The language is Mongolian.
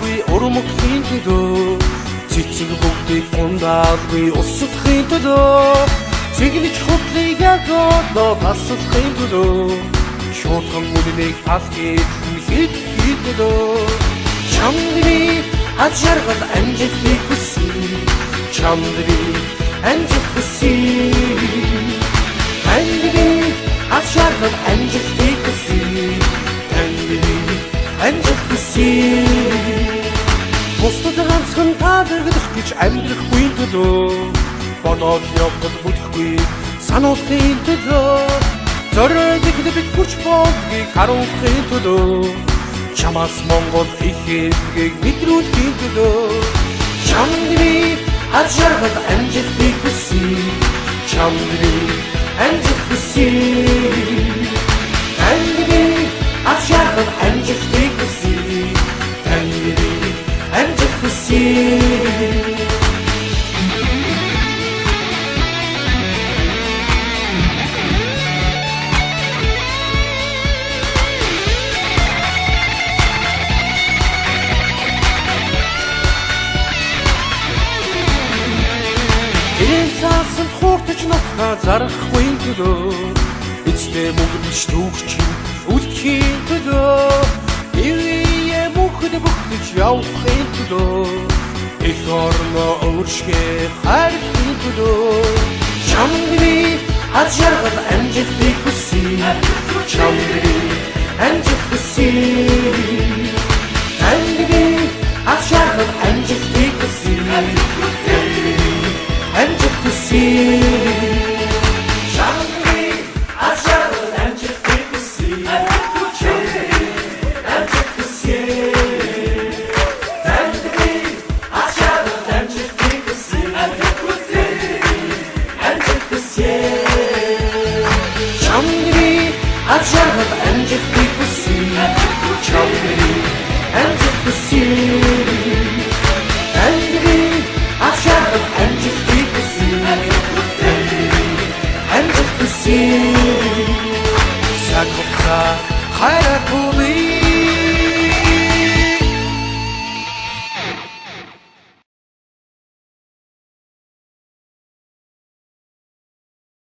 ундаалгүй урмөхийн төлөө цэцэг бүгдийг ундаалгүй усадахын төлөө цэглэж хутлыг ягоолоо тасалахын төлөө шуудхан үлнийг алхиж хийх төлөө чамдны аз жаргал амжилтыг хүсье чамдны амжилт хүсье таны аз жаргал амжилтыг хүсье таны амжилт хүсье бусдад ганцхан таалагдах гэж амьдрахгүй төлөө бодоод явбал бүтэхгүй сануулахын төлөө зориулдаг бид хүч болдгийг харуулахын төлөө чамаас Монгол их эдгийг мэдрүүлэхийн төлөө чамдны аз жаргал амжилтыг хүсье чамдны амжилт хүсье таны аз жаргал амжилтыг хүсье таны амжилт хүсье Эцэст хууртаж нутга зарахгүй төлөө эцтэй мөнгөж түүхчин үлдэхийн төлөө ивээ мөхөд бүгдж явахын төлөө их орноо өөршгөө хайрхын төлөө чамдны аз жаргал амжилтыг хүсье чамдны амжилт хүсье таны аз жаргал амжилтыг хүсье амжилт хүсье чамдны аз жаргал амжилтыг хүсье амжилт хүсье таны аз жаргал амжилтыг хүсье амжилт хүсье чамдны аз жаргал амжилтыг хүсье чамдны амжилт хүсье таны аз жаргал амжилтыг амжилт хүсье сагвца хайрат